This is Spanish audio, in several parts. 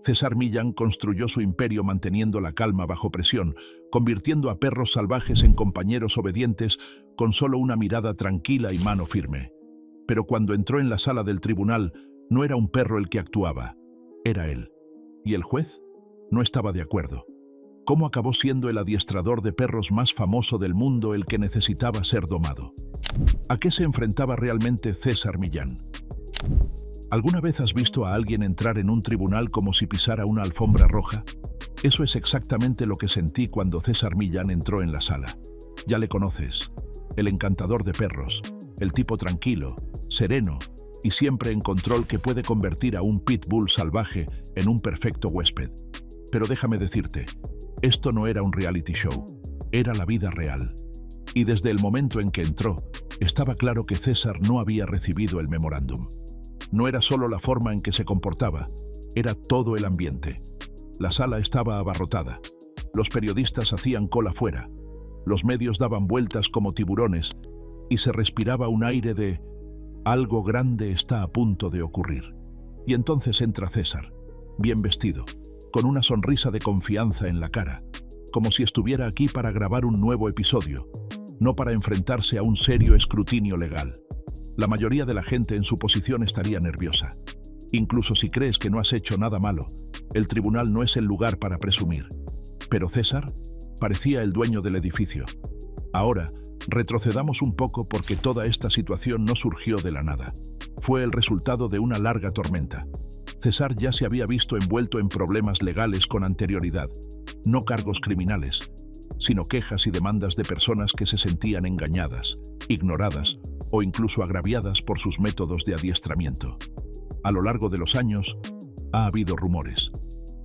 César Millán construyó su imperio manteniendo la calma bajo presión, convirtiendo a perros salvajes en compañeros obedientes con solo una mirada tranquila y mano firme. Pero cuando entró en la sala del tribunal, no era un perro el que actuaba, era él. ¿Y el juez? No estaba de acuerdo. ¿Cómo acabó siendo el adiestrador de perros más famoso del mundo el que necesitaba ser domado? ¿A qué se enfrentaba realmente César Millán? ¿Alguna vez has visto a alguien entrar en un tribunal como si pisara una alfombra roja? Eso es exactamente lo que sentí cuando César Millán entró en la sala. Ya le conoces, el encantador de perros, el tipo tranquilo, sereno y siempre en control que puede convertir a un pitbull salvaje en un perfecto huésped. Pero déjame decirte, esto no era un reality show, era la vida real. Y desde el momento en que entró, estaba claro que César no había recibido el memorándum. No era solo la forma en que se comportaba, era todo el ambiente. La sala estaba abarrotada, los periodistas hacían cola fuera, los medios daban vueltas como tiburones y se respiraba un aire de algo grande está a punto de ocurrir. Y entonces entra César, bien vestido, con una sonrisa de confianza en la cara, como si estuviera aquí para grabar un nuevo episodio, no para enfrentarse a un serio escrutinio legal. La mayoría de la gente en su posición estaría nerviosa. Incluso si crees que no has hecho nada malo, el tribunal no es el lugar para presumir. Pero César parecía el dueño del edificio. Ahora, retrocedamos un poco porque toda esta situación no surgió de la nada. Fue el resultado de una larga tormenta. César ya se había visto envuelto en problemas legales con anterioridad, no cargos criminales, sino quejas y demandas de personas que se sentían engañadas, ignoradas o incluso agraviadas por sus métodos de adiestramiento. A lo largo de los años, ha habido rumores.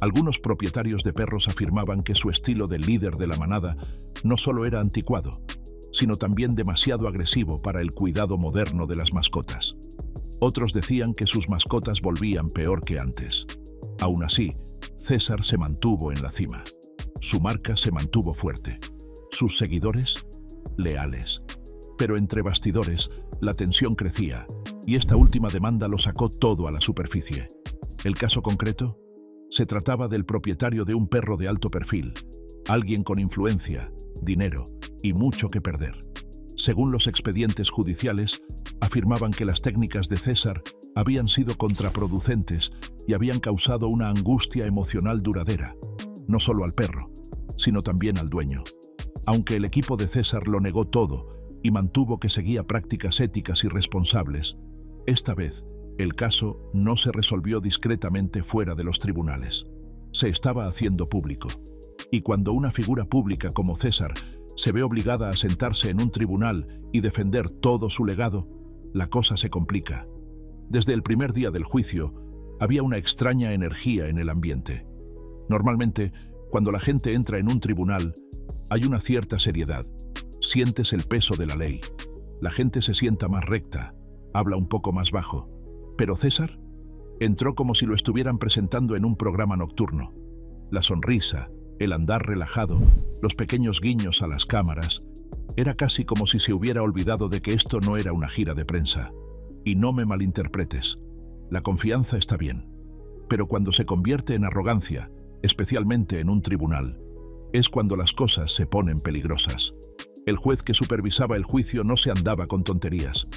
Algunos propietarios de perros afirmaban que su estilo de líder de la manada no solo era anticuado, sino también demasiado agresivo para el cuidado moderno de las mascotas. Otros decían que sus mascotas volvían peor que antes. Aún así, César se mantuvo en la cima. Su marca se mantuvo fuerte. Sus seguidores, leales. Pero entre bastidores, la tensión crecía, y esta última demanda lo sacó todo a la superficie. ¿El caso concreto? Se trataba del propietario de un perro de alto perfil, alguien con influencia, dinero y mucho que perder. Según los expedientes judiciales, afirmaban que las técnicas de César habían sido contraproducentes y habían causado una angustia emocional duradera, no solo al perro, sino también al dueño. Aunque el equipo de César lo negó todo y mantuvo que seguía prácticas éticas y responsables, esta vez el caso no se resolvió discretamente fuera de los tribunales. Se estaba haciendo público. Y cuando una figura pública como César se ve obligada a sentarse en un tribunal y defender todo su legado, la cosa se complica. Desde el primer día del juicio, había una extraña energía en el ambiente. Normalmente, cuando la gente entra en un tribunal, hay una cierta seriedad. Sientes el peso de la ley. La gente se sienta más recta, habla un poco más bajo. Pero César entró como si lo estuvieran presentando en un programa nocturno. La sonrisa, el andar relajado, los pequeños guiños a las cámaras, era casi como si se hubiera olvidado de que esto no era una gira de prensa. Y no me malinterpretes, la confianza está bien, pero cuando se convierte en arrogancia, especialmente en un tribunal, es cuando las cosas se ponen peligrosas. El juez que supervisaba el juicio no se andaba con tonterías.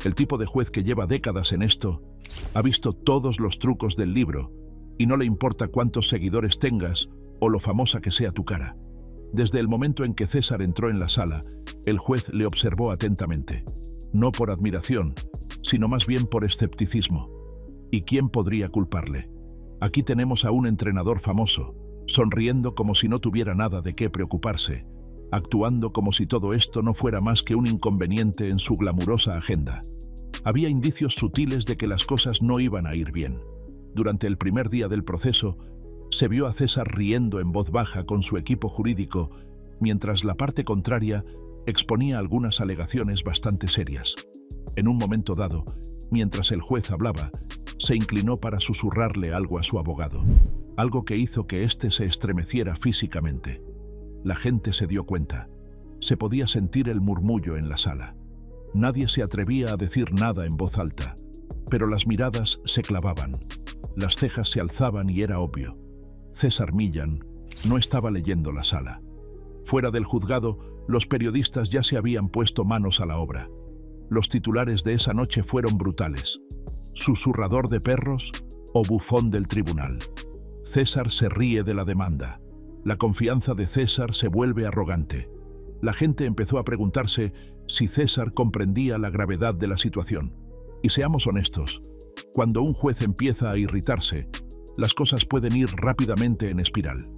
El tipo de juez que lleva décadas en esto ha visto todos los trucos del libro y no le importa cuántos seguidores tengas o lo famosa que sea tu cara. Desde el momento en que César entró en la sala, el juez le observó atentamente, no por admiración, sino más bien por escepticismo. ¿Y quién podría culparle? Aquí tenemos a un entrenador famoso, sonriendo como si no tuviera nada de qué preocuparse, actuando como si todo esto no fuera más que un inconveniente en su glamurosa agenda. Había indicios sutiles de que las cosas no iban a ir bien. Durante el primer día del proceso, se vio a César riendo en voz baja con su equipo jurídico, mientras la parte contraria exponía algunas alegaciones bastante serias. En un momento dado, mientras el juez hablaba, se inclinó para susurrarle algo a su abogado, algo que hizo que éste se estremeciera físicamente. La gente se dio cuenta. Se podía sentir el murmullo en la sala. Nadie se atrevía a decir nada en voz alta, pero las miradas se clavaban. Las cejas se alzaban y era obvio. César Millán no estaba leyendo la sala. Fuera del juzgado, los periodistas ya se habían puesto manos a la obra. Los titulares de esa noche fueron brutales. ¿Susurrador de perros o bufón del tribunal? César se ríe de la demanda. La confianza de César se vuelve arrogante. La gente empezó a preguntarse si César comprendía la gravedad de la situación. Y seamos honestos, cuando un juez empieza a irritarse, las cosas pueden ir rápidamente en espiral.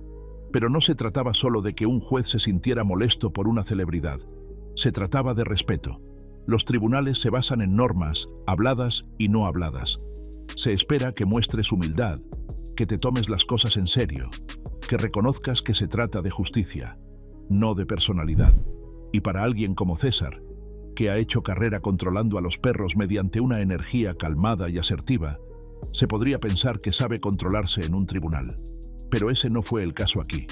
Pero no se trataba solo de que un juez se sintiera molesto por una celebridad. Se trataba de respeto. Los tribunales se basan en normas, habladas y no habladas. Se espera que muestres humildad, que te tomes las cosas en serio, que reconozcas que se trata de justicia, no de personalidad. Y para alguien como César, que ha hecho carrera controlando a los perros mediante una energía calmada y asertiva, se podría pensar que sabe controlarse en un tribunal. Pero ese no fue el caso aquí.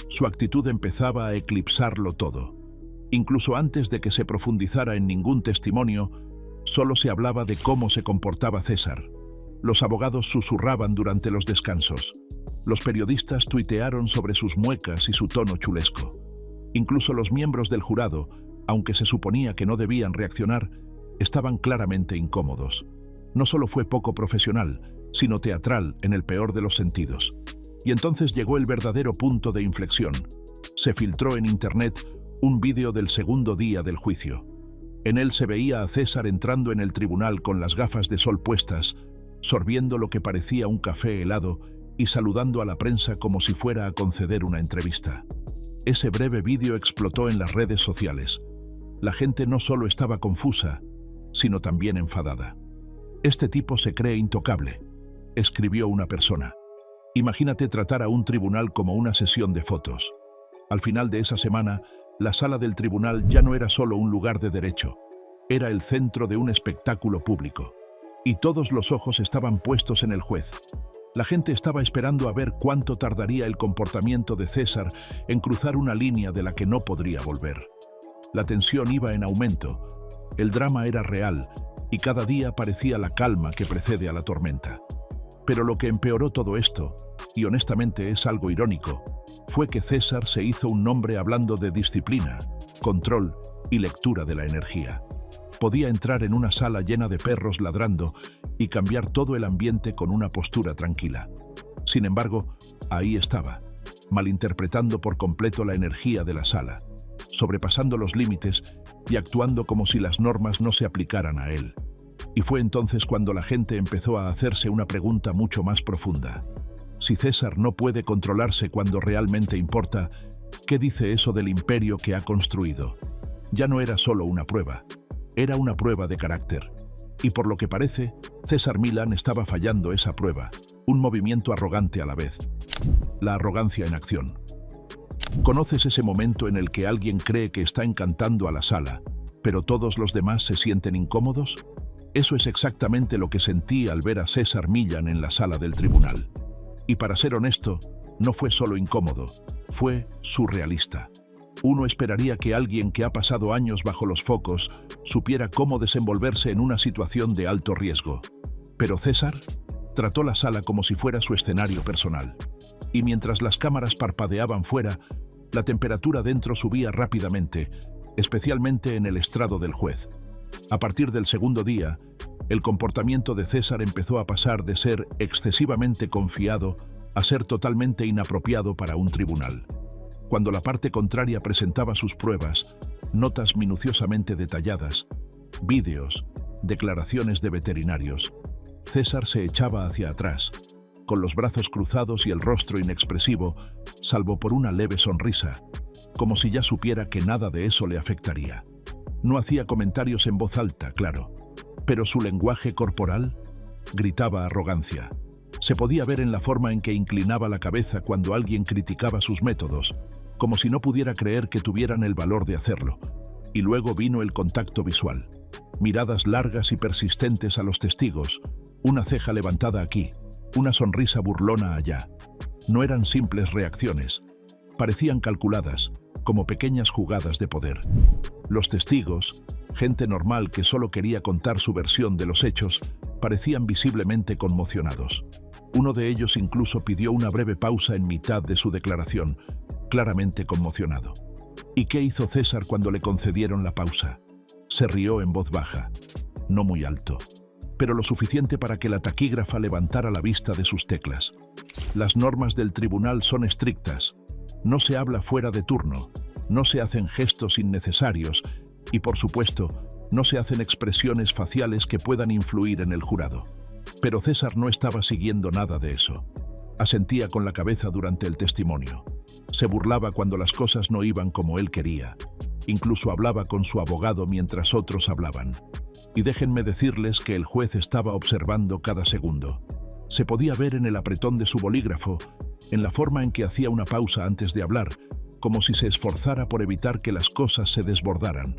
Su actitud empezaba a eclipsarlo todo. Incluso antes de que se profundizara en ningún testimonio, solo se hablaba de cómo se comportaba César. Los abogados susurraban durante los descansos. Los periodistas tuitearon sobre sus muecas y su tono chulesco. Incluso los miembros del jurado, aunque se suponía que no debían reaccionar, estaban claramente incómodos. No solo fue poco profesional, sino teatral en el peor de los sentidos. Y entonces llegó el verdadero punto de inflexión. Se filtró en internet un vídeo del segundo día del juicio. En él se veía a César entrando en el tribunal con las gafas de sol puestas, sorbiendo lo que parecía un café helado y saludando a la prensa como si fuera a conceder una entrevista. Ese breve vídeo explotó en las redes sociales. La gente no solo estaba confusa, sino también enfadada. «Este tipo se cree intocable», escribió una persona. Imagínate tratar a un tribunal como una sesión de fotos. Al final de esa semana, la sala del tribunal ya no era solo un lugar de derecho, era el centro de un espectáculo público. Y todos los ojos estaban puestos en el juez. La gente estaba esperando a ver cuánto tardaría el comportamiento de César en cruzar una línea de la que no podría volver. La tensión iba en aumento, el drama era real y cada día parecía la calma que precede a la tormenta. Pero lo que empeoró todo esto, y honestamente es algo irónico, fue que César se hizo un nombre hablando de disciplina, control y lectura de la energía. Podía entrar en una sala llena de perros ladrando y cambiar todo el ambiente con una postura tranquila. Sin embargo, ahí estaba, malinterpretando por completo la energía de la sala, sobrepasando los límites y actuando como si las normas no se aplicaran a él. Y fue entonces cuando la gente empezó a hacerse una pregunta mucho más profunda. Si César no puede controlarse cuando realmente importa, ¿qué dice eso del imperio que ha construido? Ya no era solo una prueba, era una prueba de carácter. Y por lo que parece, César Millán estaba fallando esa prueba, un movimiento arrogante a la vez. La arrogancia en acción. ¿Conoces ese momento en el que alguien cree que está encantando a la sala, pero todos los demás se sienten incómodos? Eso es exactamente lo que sentí al ver a César Millán en la sala del tribunal. Y para ser honesto, no fue solo incómodo, fue surrealista. Uno esperaría que alguien que ha pasado años bajo los focos supiera cómo desenvolverse en una situación de alto riesgo. Pero César trató la sala como si fuera su escenario personal. Y mientras las cámaras parpadeaban fuera, la temperatura dentro subía rápidamente, especialmente en el estrado del juez. A partir del segundo día, el comportamiento de César empezó a pasar de ser excesivamente confiado a ser totalmente inapropiado para un tribunal. Cuando la parte contraria presentaba sus pruebas, notas minuciosamente detalladas, vídeos, declaraciones de veterinarios, César se echaba hacia atrás, con los brazos cruzados y el rostro inexpresivo, salvo por una leve sonrisa, como si ya supiera que nada de eso le afectaría. No hacía comentarios en voz alta, claro, pero su lenguaje corporal gritaba arrogancia. Se podía ver en la forma en que inclinaba la cabeza cuando alguien criticaba sus métodos, como si no pudiera creer que tuvieran el valor de hacerlo. Y luego vino el contacto visual. Miradas largas y persistentes a los testigos, una ceja levantada aquí, una sonrisa burlona allá. No eran simples reacciones, parecían calculadas, como pequeñas jugadas de poder. Los testigos, gente normal que solo quería contar su versión de los hechos, parecían visiblemente conmocionados. Uno de ellos incluso pidió una breve pausa en mitad de su declaración, claramente conmocionado. ¿Y qué hizo César cuando le concedieron la pausa? Se rió en voz baja, no muy alto, pero lo suficiente para que la taquígrafa levantara la vista de sus teclas. Las normas del tribunal son estrictas. No se habla fuera de turno, no se hacen gestos innecesarios y, por supuesto, no se hacen expresiones faciales que puedan influir en el jurado. Pero César no estaba siguiendo nada de eso. Asentía con la cabeza durante el testimonio. Se burlaba cuando las cosas no iban como él quería. Incluso hablaba con su abogado mientras otros hablaban. Y déjenme decirles que el juez estaba observando cada segundo. Se podía ver en el apretón de su bolígrafo, en la forma en que hacía una pausa antes de hablar, como si se esforzara por evitar que las cosas se desbordaran.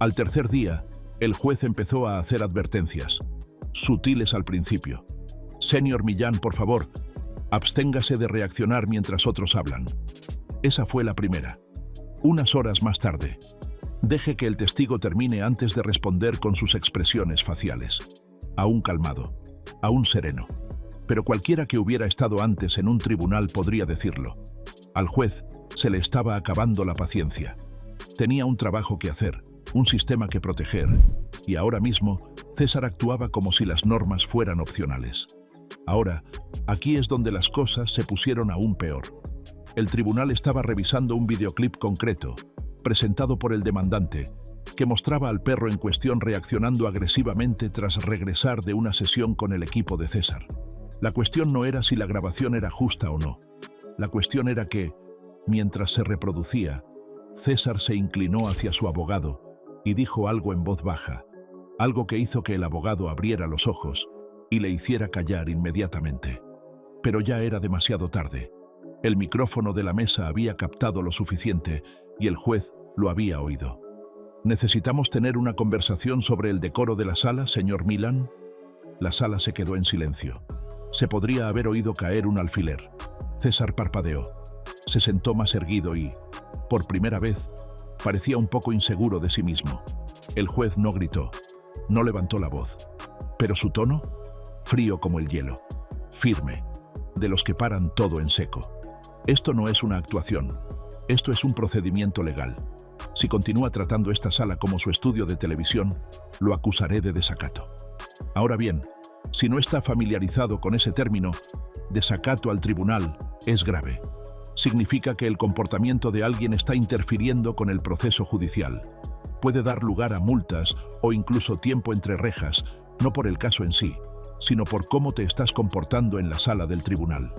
Al tercer día, el juez empezó a hacer advertencias, sutiles al principio. «Señor Millán, por favor, absténgase de reaccionar mientras otros hablan». Esa fue la primera. Unas horas más tarde, «Deje que el testigo termine antes de responder con sus expresiones faciales». Aún calmado, aún sereno. Pero cualquiera que hubiera estado antes en un tribunal podría decirlo. Al juez se le estaba acabando la paciencia. Tenía un trabajo que hacer, un sistema que proteger, y ahora mismo César actuaba como si las normas fueran opcionales. Ahora, aquí es donde las cosas se pusieron aún peor. El tribunal estaba revisando un videoclip concreto, presentado por el demandante, que mostraba al perro en cuestión reaccionando agresivamente tras regresar de una sesión con el equipo de César. La cuestión no era si la grabación era justa o no. La cuestión era que, mientras se reproducía, César se inclinó hacia su abogado y dijo algo en voz baja, algo que hizo que el abogado abriera los ojos y le hiciera callar inmediatamente. Pero ya era demasiado tarde. El micrófono de la mesa había captado lo suficiente y el juez lo había oído. «¿Necesitamos tener una conversación sobre el decoro de la sala, señor Millán?» La sala se quedó en silencio. Se podría haber oído caer un alfiler. César parpadeó. Se sentó más erguido y, por primera vez, parecía un poco inseguro de sí mismo. El juez no gritó, no levantó la voz. Pero su tono, frío como el hielo, firme, de los que paran todo en seco. «Esto no es una actuación. Esto es un procedimiento legal. Si continúa tratando esta sala como su estudio de televisión, lo acusaré de desacato. Ahora bien, si no está familiarizado con ese término, desacato al tribunal es grave. Significa que el comportamiento de alguien está interfiriendo con el proceso judicial. Puede dar lugar a multas o incluso tiempo entre rejas, no por el caso en sí, sino por cómo te estás comportando en la sala del tribunal».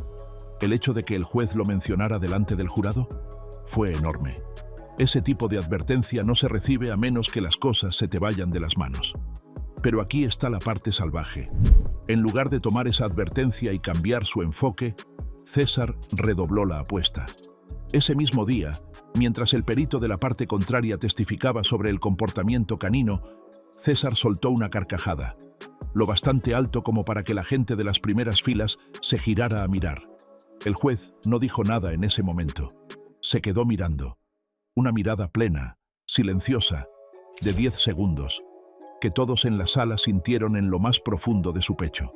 El hecho de que el juez lo mencionara delante del jurado fue enorme. Ese tipo de advertencia no se recibe a menos que las cosas se te vayan de las manos. Pero aquí está la parte salvaje. En lugar de tomar esa advertencia y cambiar su enfoque, César redobló la apuesta. Ese mismo día, mientras el perito de la parte contraria testificaba sobre el comportamiento canino, César soltó una carcajada, lo bastante alto como para que la gente de las primeras filas se girara a mirar. El juez no dijo nada en ese momento. Se quedó mirando. Una mirada plena, silenciosa, de 10 segundos, que todos en la sala sintieron en lo más profundo de su pecho.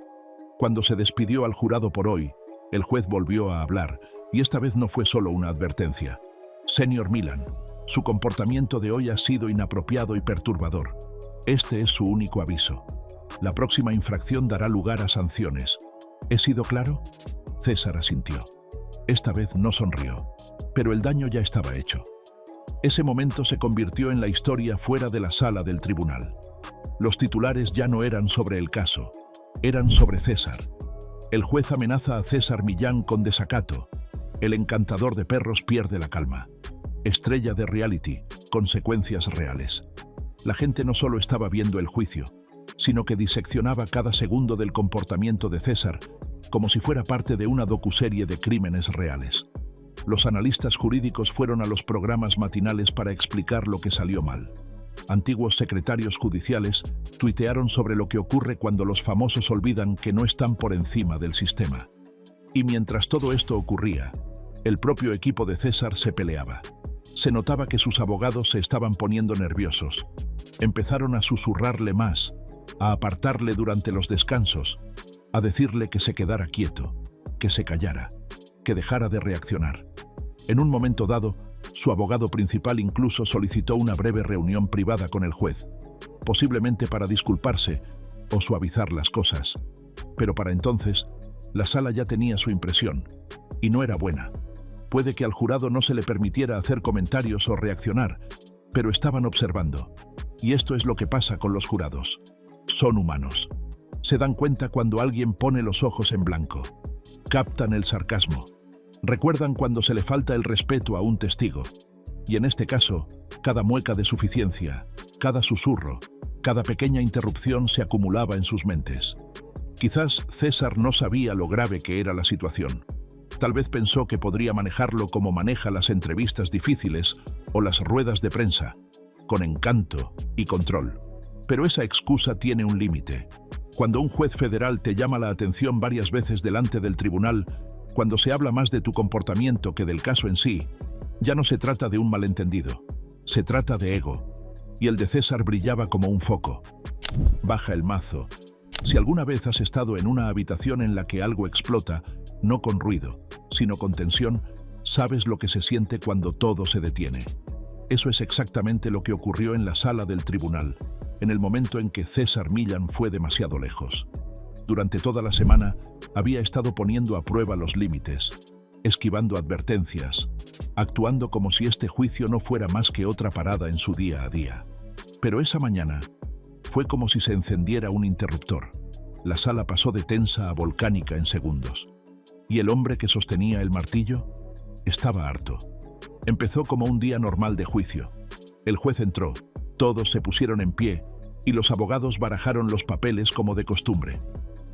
Cuando se despidió al jurado por hoy, el juez volvió a hablar, y esta vez no fue solo una advertencia. «Señor Millán, su comportamiento de hoy ha sido inapropiado y perturbador. Este es su único aviso. La próxima infracción dará lugar a sanciones. ¿He sido claro?» César asintió. Esta vez no sonrió, pero el daño ya estaba hecho. Ese momento se convirtió en la historia fuera de la sala del tribunal. Los titulares ya no eran sobre el caso, eran sobre César. El juez amenaza a César Millán con desacato. El encantador de perros pierde la calma. Estrella de reality, consecuencias reales. La gente no solo estaba viendo el juicio, sino que diseccionaba cada segundo del comportamiento de César como si fuera parte de una docuserie de crímenes reales. Los analistas jurídicos fueron a los programas matinales para explicar lo que salió mal. Antiguos secretarios judiciales tuitearon sobre lo que ocurre cuando los famosos olvidan que no están por encima del sistema. Y mientras todo esto ocurría, el propio equipo de César se peleaba. Se notaba que sus abogados se estaban poniendo nerviosos. Empezaron a susurrarle más, a apartarle durante los descansos, a decirle que se quedara quieto, que se callara, que dejara de reaccionar. En un momento dado, su abogado principal incluso solicitó una breve reunión privada con el juez, posiblemente para disculparse o suavizar las cosas. Pero para entonces, la sala ya tenía su impresión, y no era buena. Puede que al jurado no se le permitiera hacer comentarios o reaccionar, pero estaban observando. Y esto es lo que pasa con los jurados. Son humanos. Se dan cuenta cuando alguien pone los ojos en blanco. Captan el sarcasmo. Recuerdan cuando se le falta el respeto a un testigo. Y en este caso, cada mueca de suficiencia, cada susurro, cada pequeña interrupción se acumulaba en sus mentes. Quizás César no sabía lo grave que era la situación. Tal vez pensó que podría manejarlo como maneja las entrevistas difíciles o las ruedas de prensa, con encanto y control. Pero esa excusa tiene un límite. Cuando un juez federal te llama la atención varias veces delante del tribunal, cuando se habla más de tu comportamiento que del caso en sí, ya no se trata de un malentendido, se trata de ego. Y el de César brillaba como un foco. Baja el mazo. Si alguna vez has estado en una habitación en la que algo explota, no con ruido, sino con tensión, sabes lo que se siente cuando todo se detiene. Eso es exactamente lo que ocurrió en la sala del tribunal, en el momento en que César Millán fue demasiado lejos. Durante toda la semana, había estado poniendo a prueba los límites, esquivando advertencias, actuando como si este juicio no fuera más que otra parada en su día a día. Pero esa mañana, fue como si se encendiera un interruptor. La sala pasó de tensa a volcánica en segundos. Y el hombre que sostenía el martillo estaba harto. Empezó como un día normal de juicio. El juez entró, todos se pusieron en pie y los abogados barajaron los papeles como de costumbre.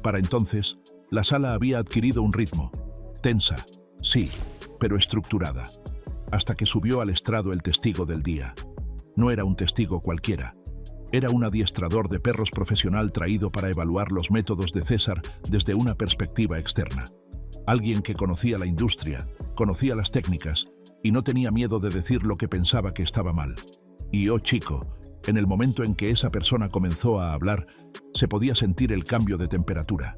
Para entonces, la sala había adquirido un ritmo. Tensa, sí, pero estructurada. Hasta que subió al estrado el testigo del día. No era un testigo cualquiera. Era un adiestrador de perros profesional traído para evaluar los métodos de César desde una perspectiva externa. Alguien que conocía la industria, conocía las técnicas y no tenía miedo de decir lo que pensaba que estaba mal. Y oh chico, en el momento en que esa persona comenzó a hablar, se podía sentir el cambio de temperatura.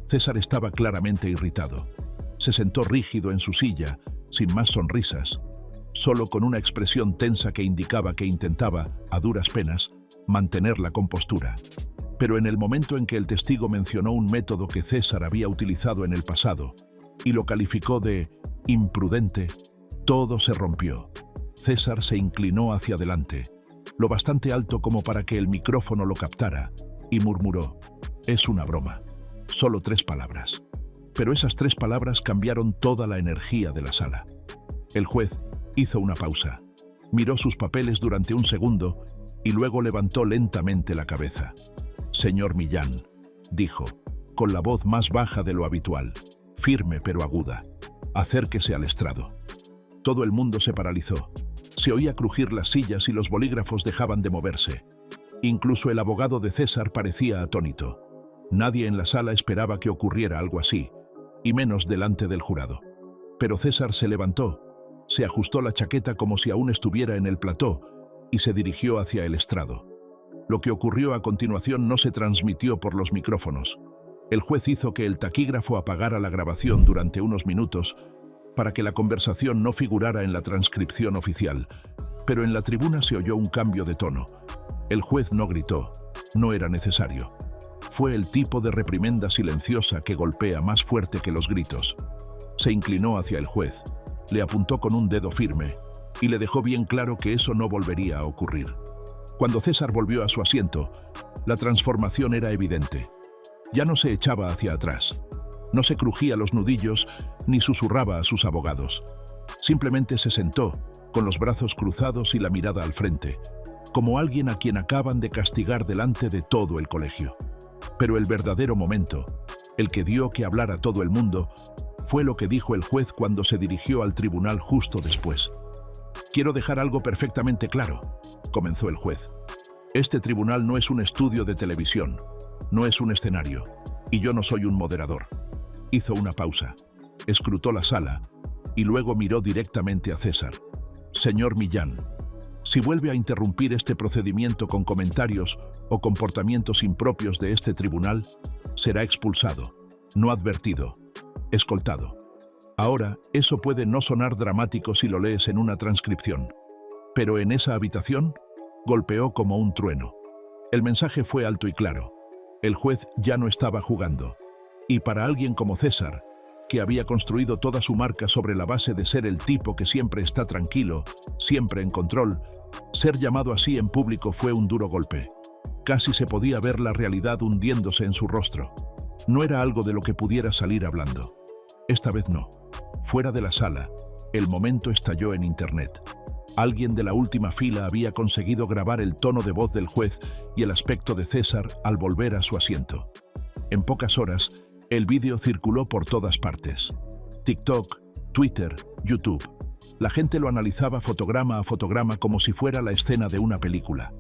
César estaba claramente irritado. Se sentó rígido en su silla, sin más sonrisas, solo con una expresión tensa que indicaba que intentaba, a duras penas, mantener la compostura. Pero en el momento en que el testigo mencionó un método que César había utilizado en el pasado y lo calificó de imprudente, todo se rompió. César se inclinó hacia adelante, lo bastante alto como para que el micrófono lo captara, y murmuró: «Es una broma». Solo 3 palabras. Pero esas 3 palabras cambiaron toda la energía de la sala. El juez hizo una pausa, miró sus papeles durante un segundo y luego levantó lentamente la cabeza. «Señor Millán», dijo, con la voz más baja de lo habitual, firme pero aguda, «acérquese al estrado». Todo el mundo se paralizó. Se oía crujir las sillas y los bolígrafos dejaban de moverse. Incluso el abogado de César parecía atónito. Nadie en la sala esperaba que ocurriera algo así, y menos delante del jurado. Pero César se levantó, se ajustó la chaqueta como si aún estuviera en el plató y se dirigió hacia el estrado. Lo que ocurrió a continuación no se transmitió por los micrófonos. El juez hizo que el taquígrafo apagara la grabación durante unos minutos para que la conversación no figurara en la transcripción oficial, pero en la tribuna se oyó un cambio de tono. El juez no gritó, no era necesario. Fue el tipo de reprimenda silenciosa que golpea más fuerte que los gritos. Se inclinó hacia el juez, le apuntó con un dedo firme y le dejó bien claro que eso no volvería a ocurrir. Cuando César volvió a su asiento, la transformación era evidente. Ya no se echaba hacia atrás. No se crujía los nudillos ni susurraba a sus abogados. Simplemente se sentó, con los brazos cruzados y la mirada al frente, como alguien a quien acaban de castigar delante de todo el colegio. Pero el verdadero momento, el que dio que hablar a todo el mundo, fue lo que dijo el juez cuando se dirigió al tribunal justo después. «Quiero dejar algo perfectamente claro», comenzó el juez. «Este tribunal no es un estudio de televisión, no es un escenario, y yo no soy un moderador». Hizo una pausa, escrutó la sala y luego miró directamente a César. «Señor Millán, si vuelve a interrumpir este procedimiento con comentarios o comportamientos impropios de este tribunal, será expulsado». no advertido, escoltado. Ahora, eso puede no sonar dramático si lo lees en una transcripción, pero en esa habitación golpeó como un trueno. El mensaje fue alto y claro. El juez ya no estaba jugando. Y para alguien como César, que había construido toda su marca sobre la base de ser el tipo que siempre está tranquilo, siempre en control, ser llamado así en público fue un duro golpe. Casi se podía ver la realidad hundiéndose en su rostro. No era algo de lo que pudiera salir hablando. Esta vez no. Fuera de la sala, el momento estalló en internet. Alguien de la última fila había conseguido grabar el tono de voz del juez y el aspecto de César al volver a su asiento. En pocas horas, el vídeo circuló por todas partes. TikTok, Twitter, YouTube. La gente lo analizaba fotograma a fotograma como si fuera la escena de una película.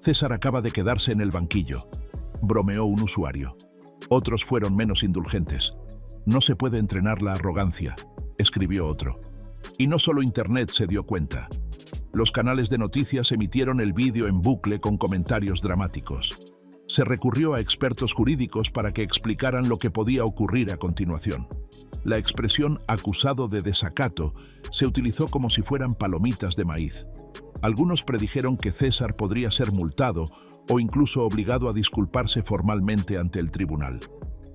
César acaba de quedarse en el banquillo, bromeó un usuario. Otros fueron menos indulgentes. No se puede entrenar la arrogancia, escribió otro. Y no solo Internet se dio cuenta. Los canales de noticias emitieron el vídeo en bucle con comentarios dramáticos. Se recurrió a expertos jurídicos para que explicaran lo que podía ocurrir a continuación. La expresión acusado de desacato se utilizó como si fueran palomitas de maíz. Algunos predijeron que César podría ser multado o incluso obligado a disculparse formalmente ante el tribunal.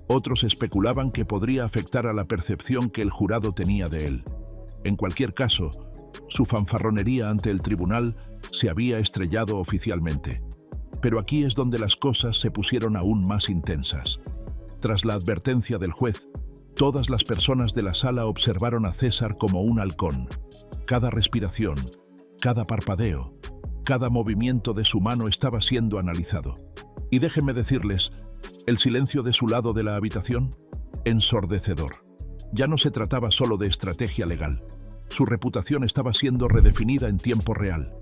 Otros especulaban que podría afectar a la percepción que el jurado tenía de él. En cualquier caso, su fanfarronería ante el tribunal se había estrellado oficialmente. Pero aquí es donde las cosas se pusieron aún más intensas. Tras la advertencia del juez, todas las personas de la sala observaron a César como un halcón. Cada respiración, cada parpadeo, cada movimiento de su mano estaba siendo analizado. Y déjenme decirles, el silencio de su lado de la habitación, ensordecedor. Ya no se trataba solo de estrategia legal. Su reputación estaba siendo redefinida en tiempo real,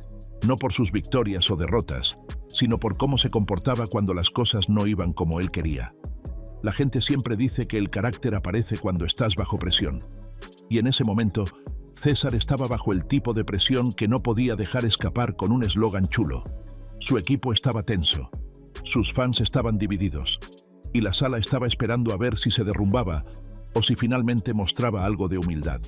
no por sus victorias o derrotas, sino por cómo se comportaba cuando las cosas no iban como él quería. La gente siempre dice que el carácter aparece cuando estás bajo presión. Y en ese momento, César estaba bajo el tipo de presión que no podía dejar escapar con un eslogan chulo. Su equipo estaba tenso, sus fans estaban divididos, y la sala estaba esperando a ver si se derrumbaba o si finalmente mostraba algo de humildad.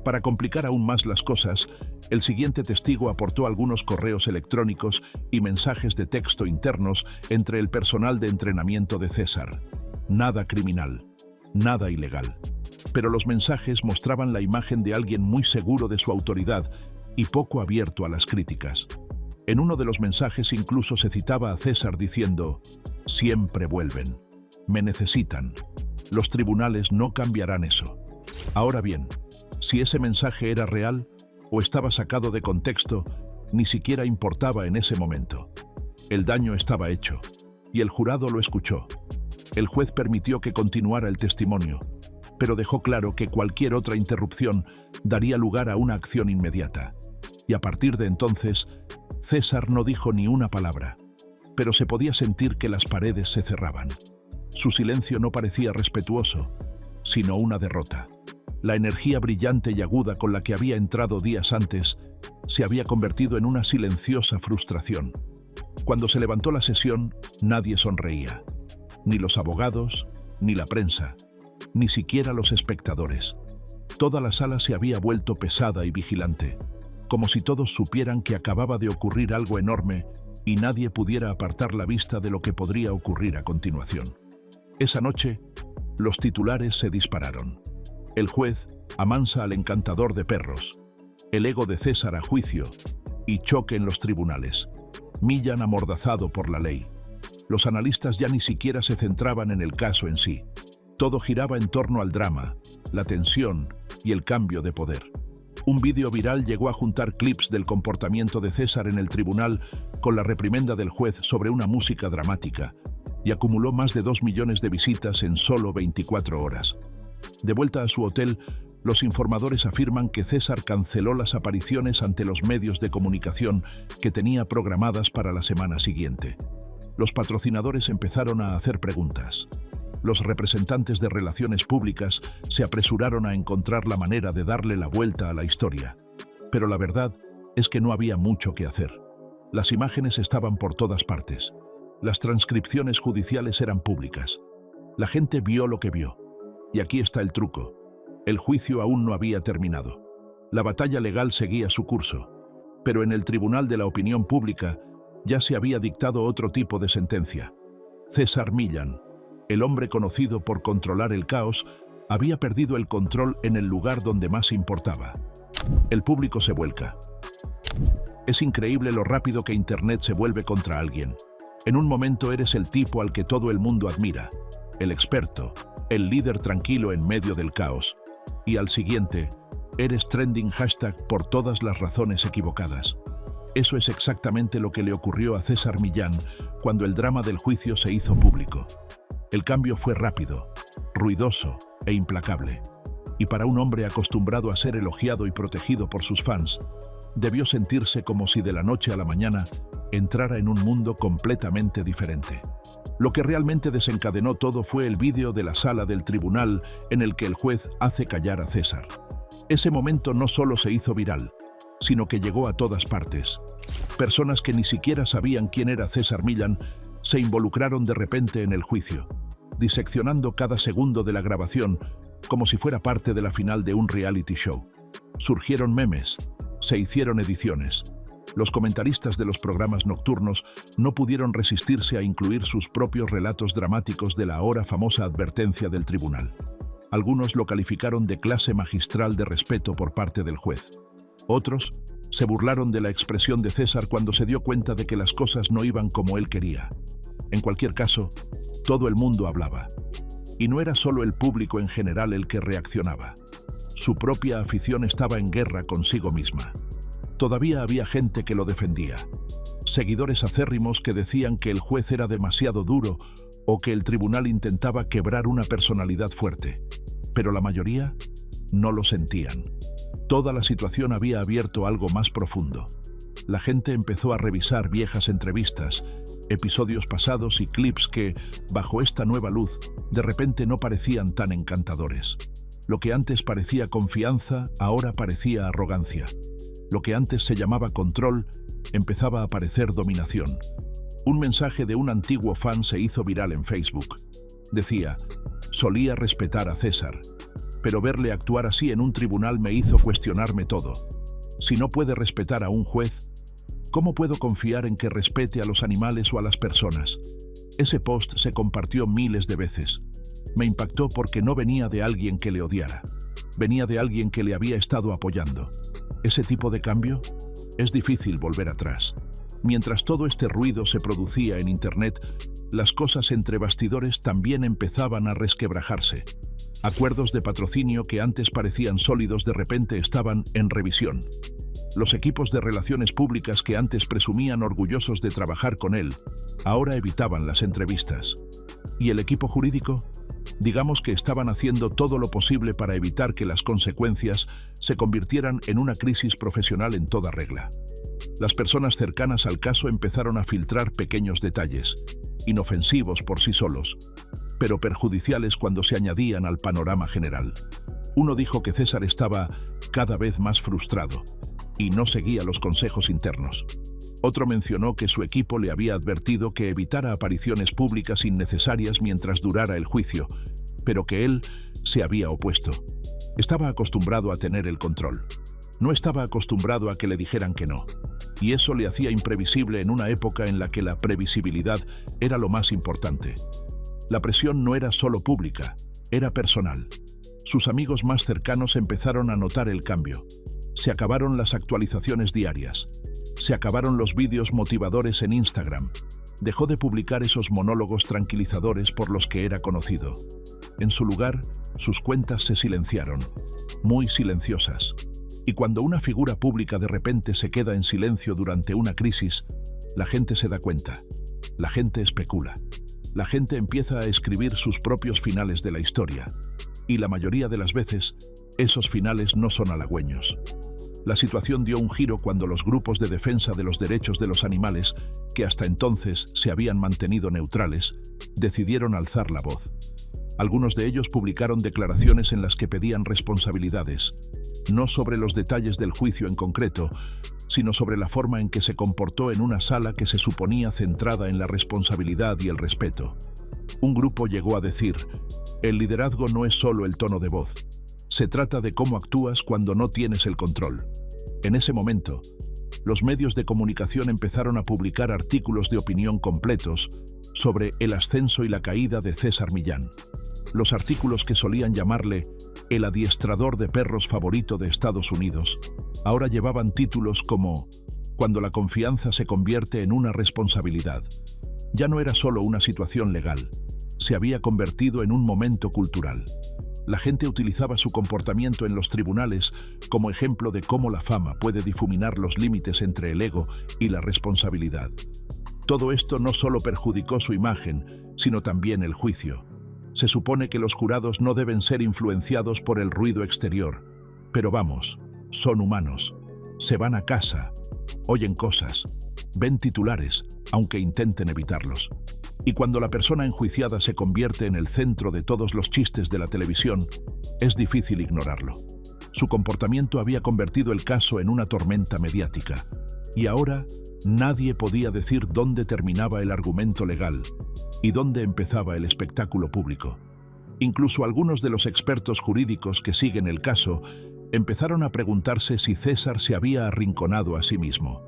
Para complicar aún más las cosas, el siguiente testigo aportó algunos correos electrónicos y mensajes de texto internos entre el personal de entrenamiento de César. Nada criminal, nada ilegal. Pero los mensajes mostraban la imagen de alguien muy seguro de su autoridad y poco abierto a las críticas. En uno de los mensajes incluso se citaba a César diciendo: «Siempre vuelven. Me necesitan. Los tribunales no cambiarán eso». Ahora bien, si ese mensaje era real o estaba sacado de contexto, ni siquiera importaba en ese momento. El daño estaba hecho, y el jurado lo escuchó. El juez permitió que continuara el testimonio, pero dejó claro que cualquier otra interrupción daría lugar a una acción inmediata. Y a partir de entonces, César no dijo ni una palabra, pero se podía sentir que las paredes se cerraban. Su silencio no parecía respetuoso, sino una derrota. La energía brillante y aguda con la que había entrado días antes se había convertido en una silenciosa frustración. Cuando se levantó la sesión, nadie sonreía. Ni los abogados, ni la prensa, ni siquiera los espectadores. Toda la sala se había vuelto pesada y vigilante, como si todos supieran que acababa de ocurrir algo enorme y nadie pudiera apartar la vista de lo que podría ocurrir a continuación. Esa noche, los titulares se dispararon. El juez amansa al encantador de perros, el ego de César a juicio y choque en los tribunales. Millán amordazado por la ley. Los analistas ya ni siquiera se centraban en el caso en sí. Todo giraba en torno al drama, la tensión y el cambio de poder. Un vídeo viral llegó a juntar clips del comportamiento de César en el tribunal con la reprimenda del juez sobre una música dramática y acumuló más de 2 millones de visitas en solo 24 horas. De vuelta a su hotel, los informadores afirman que César canceló las apariciones ante los medios de comunicación que tenía programadas para la semana siguiente. Los patrocinadores empezaron a hacer preguntas. Los representantes de relaciones públicas se apresuraron a encontrar la manera de darle la vuelta a la historia. Pero la verdad es que no había mucho que hacer. Las imágenes estaban por todas partes. Las transcripciones judiciales eran públicas. La gente vio lo que vio. Y aquí está el truco. El juicio aún no había terminado. La batalla legal seguía su curso. Pero en el Tribunal de la Opinión Pública ya se había dictado otro tipo de sentencia. César Millán, el hombre conocido por controlar el caos, había perdido el control en el lugar donde más importaba. El público se vuelca. Es increíble lo rápido que Internet se vuelve contra alguien. En un momento eres el tipo al que todo el mundo admira, el experto, el líder tranquilo en medio del caos. Y al siguiente, eres trending hashtag por todas las razones equivocadas. Eso es exactamente lo que le ocurrió a César Millán cuando el drama del juicio se hizo público. El cambio fue rápido, ruidoso e implacable. Y para un hombre acostumbrado a ser elogiado y protegido por sus fans, debió sentirse como si de la noche a la mañana entrara en un mundo completamente diferente. Lo que realmente desencadenó todo fue el vídeo de la sala del tribunal en el que el juez hace callar a César. Ese momento no solo se hizo viral, sino que llegó a todas partes. Personas que ni siquiera sabían quién era César Millán se involucraron de repente en el juicio, diseccionando cada segundo de la grabación como si fuera parte de la final de un reality show. Surgieron memes, se hicieron ediciones. Los comentaristas de los programas nocturnos no pudieron resistirse a incluir sus propios relatos dramáticos de la ahora famosa advertencia del tribunal. Algunos lo calificaron de clase magistral de respeto por parte del juez. Otros se burlaron de la expresión de César cuando se dio cuenta de que las cosas no iban como él quería. En cualquier caso, todo el mundo hablaba. Y no era solo el público en general el que reaccionaba. Su propia afición estaba en guerra consigo misma. Todavía había gente que lo defendía. Seguidores acérrimos que decían que el juez era demasiado duro o que el tribunal intentaba quebrar una personalidad fuerte. Pero la mayoría no lo sentían. Toda la situación había abierto algo más profundo. La gente empezó a revisar viejas entrevistas, episodios pasados y clips que, bajo esta nueva luz, de repente no parecían tan encantadores. Lo que antes parecía confianza, ahora parecía arrogancia. Lo que antes se llamaba control, empezaba a parecer dominación. Un mensaje de un antiguo fan se hizo viral en Facebook. Decía: solía respetar a César, pero verle actuar así en un tribunal me hizo cuestionarme todo. Si no puede respetar a un juez, ¿cómo puedo confiar en que respete a los animales o a las personas? Ese post se compartió miles de veces. Me impactó porque no venía de alguien que le odiara. Venía de alguien que le había estado apoyando. Ese tipo de cambio es difícil volver atrás. Mientras todo este ruido se producía en Internet, las cosas entre bastidores también empezaban a resquebrajarse. Acuerdos de patrocinio que antes parecían sólidos de repente estaban en revisión. Los equipos de relaciones públicas que antes presumían orgullosos de trabajar con él, ahora evitaban las entrevistas. ¿Y el equipo jurídico? Digamos que estaban haciendo todo lo posible para evitar que las consecuencias se convirtieran en una crisis profesional en toda regla. Las personas cercanas al caso empezaron a filtrar pequeños detalles, inofensivos por sí solos, pero perjudiciales cuando se añadían al panorama general. Uno dijo que César estaba cada vez más frustrado y no seguía los consejos internos. Otro mencionó que su equipo le había advertido que evitara apariciones públicas innecesarias mientras durara el juicio, pero que él se había opuesto. Estaba acostumbrado a tener el control. No estaba acostumbrado a que le dijeran que no. Y eso le hacía imprevisible en una época en la que la previsibilidad era lo más importante. La presión no era solo pública, era personal. Sus amigos más cercanos empezaron a notar el cambio. Se acabaron las actualizaciones diarias. Se acabaron los vídeos motivadores en Instagram. Dejó de publicar esos monólogos tranquilizadores por los que era conocido. En su lugar, sus cuentas se silenciaron, muy silenciosas. Y cuando una figura pública de repente se queda en silencio durante una crisis, la gente se da cuenta. La gente especula. La gente empieza a escribir sus propios finales de la historia. Y la mayoría de las veces, esos finales no son halagüeños. La situación dio un giro cuando los grupos de defensa de los derechos de los animales, que hasta entonces se habían mantenido neutrales, decidieron alzar la voz. Algunos de ellos publicaron declaraciones en las que pedían responsabilidades, no sobre los detalles del juicio en concreto, sino sobre la forma en que se comportó en una sala que se suponía centrada en la responsabilidad y el respeto. Un grupo llegó a decir: el liderazgo no es solo el tono de voz, se trata de cómo actúas cuando no tienes el control. En ese momento, los medios de comunicación empezaron a publicar artículos de opinión completos sobre el ascenso y la caída de César Millán. Los artículos, que solían llamarle el adiestrador de perros favorito de Estados Unidos, ahora llevaban títulos como «Cuando la confianza se convierte en una responsabilidad». Ya no era solo una situación legal, se había convertido en un momento cultural. La gente utilizaba su comportamiento en los tribunales como ejemplo de cómo la fama puede difuminar los límites entre el ego y la responsabilidad. Todo esto no solo perjudicó su imagen, sino también el juicio. Se supone que los jurados no deben ser influenciados por el ruido exterior, pero vamos, son humanos. Se van a casa, oyen cosas, ven titulares, aunque intenten evitarlos. Y cuando la persona enjuiciada se convierte en el centro de todos los chistes de la televisión, es difícil ignorarlo. Su comportamiento había convertido el caso en una tormenta mediática, y ahora nadie podía decir dónde terminaba el argumento legal y dónde empezaba el espectáculo público. Incluso algunos de los expertos jurídicos que siguen el caso empezaron a preguntarse si César se había arrinconado a sí mismo.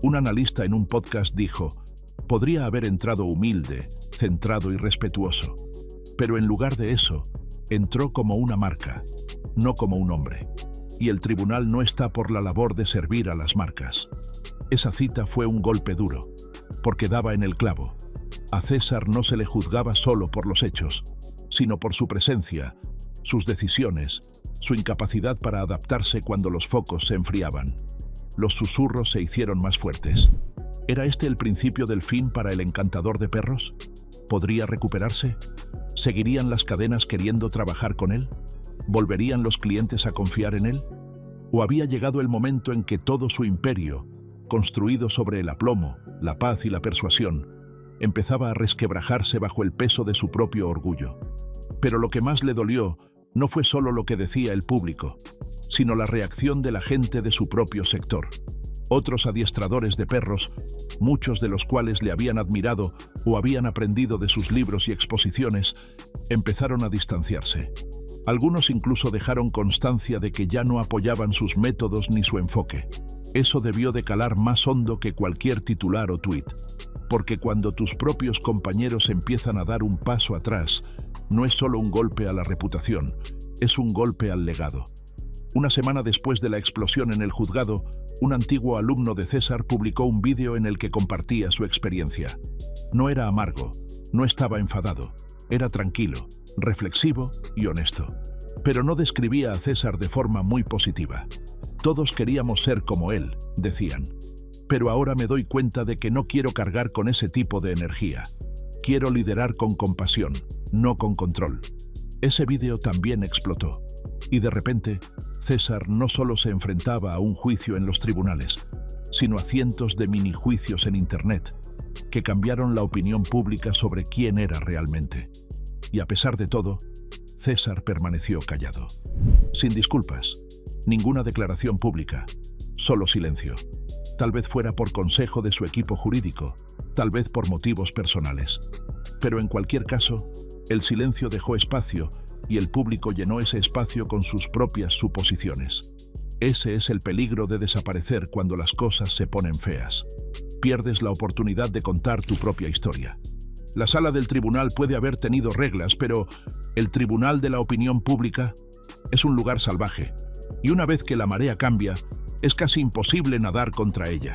Un analista en un podcast dijo: podría haber entrado humilde, centrado y respetuoso, pero en lugar de eso, entró como una marca, no como un hombre. Y el tribunal no está por la labor de servir a las marcas. Esa cita fue un golpe duro, porque daba en el clavo. A César no se le juzgaba solo por los hechos, sino por su presencia, sus decisiones, su incapacidad para adaptarse cuando los focos se enfriaban. Los susurros se hicieron más fuertes. ¿Era este el principio del fin para el encantador de perros? ¿Podría recuperarse? ¿Seguirían las cadenas queriendo trabajar con él? ¿Volverían los clientes a confiar en él? ¿O había llegado el momento en que todo su imperio, construido sobre el aplomo, la paz y la persuasión, empezaba a resquebrajarse bajo el peso de su propio orgullo? Pero lo que más le dolió no fue solo lo que decía el público, sino la reacción de la gente de su propio sector. Otros adiestradores de perros, muchos de los cuales le habían admirado o habían aprendido de sus libros y exposiciones, empezaron a distanciarse. Algunos incluso dejaron constancia de que ya no apoyaban sus métodos ni su enfoque. Eso debió de calar más hondo que cualquier titular o tuit, porque cuando tus propios compañeros empiezan a dar un paso atrás, no es solo un golpe a la reputación, es un golpe al legado. Una semana después de la explosión en el juzgado, un antiguo alumno de César publicó un vídeo en el que compartía su experiencia. No era amargo, no estaba enfadado, era tranquilo, reflexivo y honesto. Pero no describía a César de forma muy positiva. Todos queríamos ser como él, decían. Pero ahora me doy cuenta de que no quiero cargar con ese tipo de energía. Quiero liderar con compasión, no con control. Ese vídeo también explotó. Y de repente, César no solo se enfrentaba a un juicio en los tribunales, sino a cientos de mini juicios en Internet, que cambiaron la opinión pública sobre quién era realmente. Y a pesar de todo, César permaneció callado. Sin disculpas, ninguna declaración pública, solo silencio. Tal vez fuera por consejo de su equipo jurídico, tal vez por motivos personales. Pero en cualquier caso, el silencio dejó espacio y el público llenó ese espacio con sus propias suposiciones. Ese es el peligro de desaparecer cuando las cosas se ponen feas. Pierdes la oportunidad de contar tu propia historia. La sala del tribunal puede haber tenido reglas, pero el tribunal de la opinión pública es un lugar salvaje, y una vez que la marea cambia, es casi imposible nadar contra ella.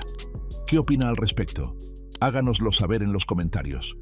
¿Qué opina al respecto? Háganoslo saber en los comentarios.